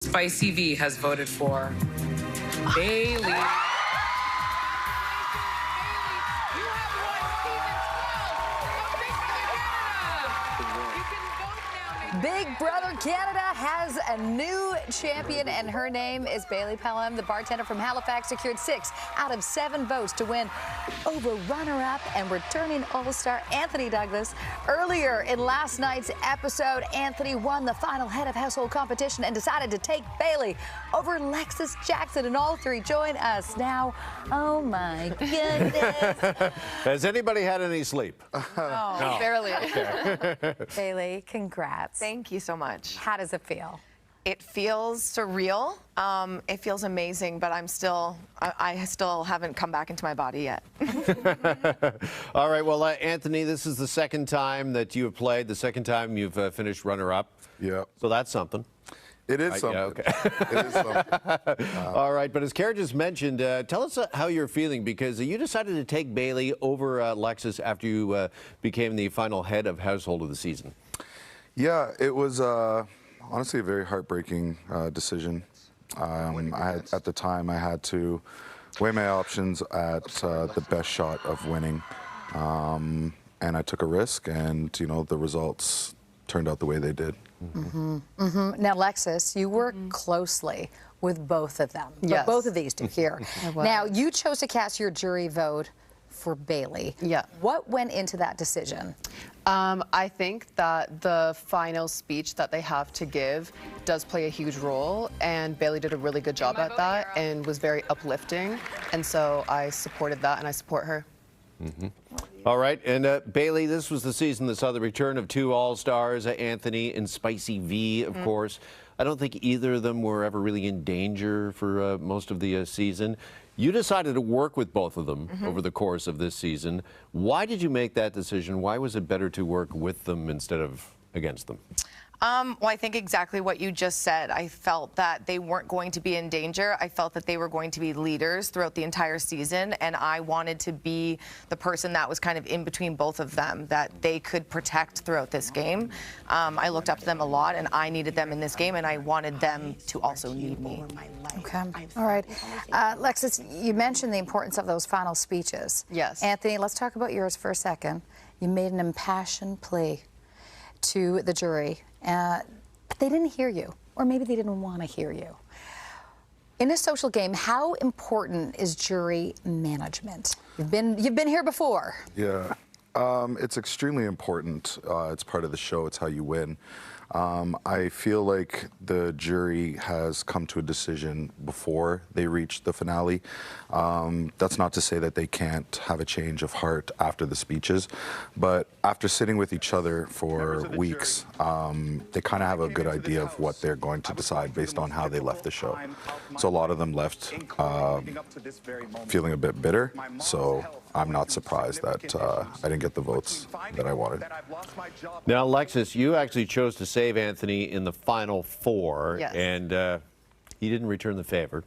Spicy V has voted for Bayleigh. Big Brother Canada has a new champion, and her name is Bayleigh Pelham. The bartender from Halifax secured 6 out of 7 votes to win over runner-up and returning All-Star Anthony Douglas. Earlier in last night's episode, Anthony won the final head of household competition and decided to take Bayleigh over Lexus, Jackson, and all 3 join us now. Oh my goodness. Has anybody had any sleep? No, barely. Bayleigh, congrats. Thank you so much. How does it feel? It feels surreal. It feels amazing, but I still haven't come back into my body yet. All right, well, Anthony, this is the second time that you have played, the second time you've finished runner-up. Yeah. So that's something. It is something. Yeah, okay. It is something. All right, but as Kara just mentioned, tell us how you're feeling, because you decided to take Bayleigh over Lexus after you became the final head of household of the season. Yeah, it was honestly a very heartbreaking decision. At the time, I had to weigh my options at the best shot of winning, and I took a risk, and the results turned out the way they did. Now, Lexus, you work closely with both of them. Yes. Both of these two here. Now, you chose to cast your jury vote for Bayleigh. Yeah. What went into that decision? I think that the final speech that they have to give does play a huge role, and Bayleigh did a really good job at that and was very uplifting, and so I supported that, and I support her. All right, and Bayleigh, this was the season that saw the return of 2 All-Stars, Anthony and Spicy V, of course. I don't think either of them were ever really in danger for most of the season. You decided to work with both of them over the course of this season. Why did you make that decision? Why was it better to work with them instead of against them? Well, I think exactly what you just said. I felt that they weren't going to be in danger. I felt that they were going to be leaders throughout the entire season, and I wanted to be the person that was kind of in between both of them, that they could protect throughout this game. I looked up to them a lot, and I needed them in this game, and I wanted them to also need me. Okay. All right. Lexus, you mentioned the importance of those final speeches. Yes. Anthony, let's talk about yours for a second. You made an impassioned plea to the jury, but they didn't hear you, or maybe they didn't want to hear you. In a social game, how important is jury management? You've been here before. Yeah, it's extremely important. It's part of the show. It's how you win. I feel like the jury has come to a decision before they reach the finale. That's not to say that they can't have a change of heart after the speeches, but after sitting with each other for weeks, they kind of have a good idea of what they're going to decide based on how they left the show. So a lot of them left feeling a bit bitter, so I'm not surprised that I didn't get the votes that I wanted. Now, Lexus, you actually chose to save Anthony in the final 4, Yes. and he didn't return the favor.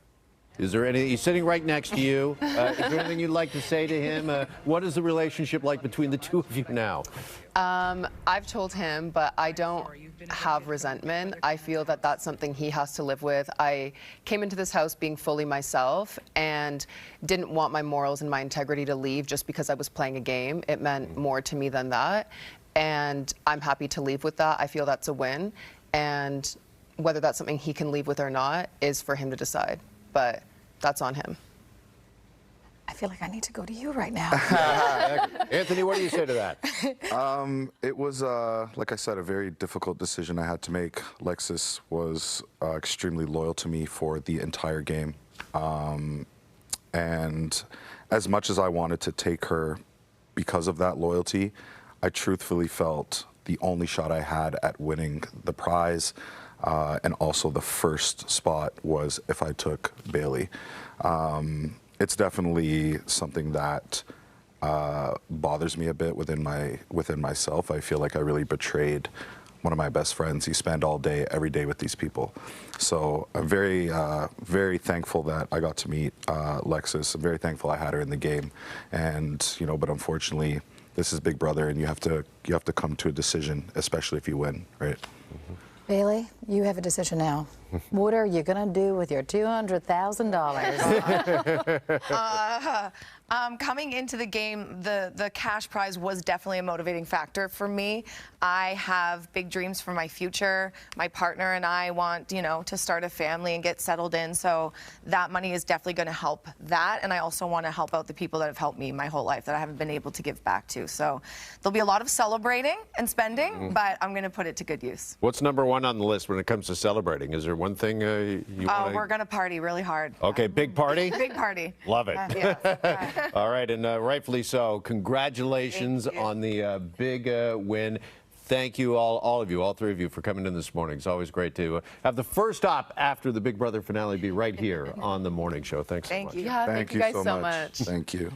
Is there any? He's sitting right next to you. Is there anything you'd like to say to him? What is the relationship like between the two of you now? I've told him, but I don't have resentment. I feel that that's something he has to live with. I came into this house being fully myself and didn't want my morals and my integrity to leave just because I was playing a game. It meant more to me than that, and I'm happy to leave with that. I feel that's a win, and whether that's something he can leave with or not is for him to decide, but that's on him. I feel like I need to go to you right now. Anthony, what do you say to that? It was, like I said, a very difficult decision I had to make. Lexus was extremely loyal to me for the entire game. And as much as I wanted to take her because of that loyalty, I truthfully felt the only shot I had at winning the prize and also the first spot was if I took Bayleigh. It's definitely something that bothers me a bit within myself. I feel like I really betrayed one of my best friends. You spend all day, every day with these people. So I'm very, very thankful that I got to meet Lexus. I'm very thankful I had her in the game. And but unfortunately, this is Big Brother, and you have to come to a decision, especially if you win, right? Bayleigh, you have a decision now. What are you going to do with your $200,000? Coming into the game, the cash prize was definitely a motivating factor for me. I have big dreams for my future. My partner and I want, to start a family and get settled in. So that money is definitely going to help that. And I also want to help out the people that have helped me my whole life that I haven't been able to give back to. So there'll be a lot of celebrating and spending, but I'm going to put it to good use. What's number one on the list when it comes to celebrating? Is there one thing you want? We're going to party really hard. Okay, big party? Big party. Love it. Yeah. All right, and rightfully so. Congratulations on the big win. Thank you, all of you, all three of you, for coming in this morning. It's always great to have the first stop after the Big Brother finale be right here on the morning show. Thanks so much. Thank you. Yeah, thank you guys so much. Thank you.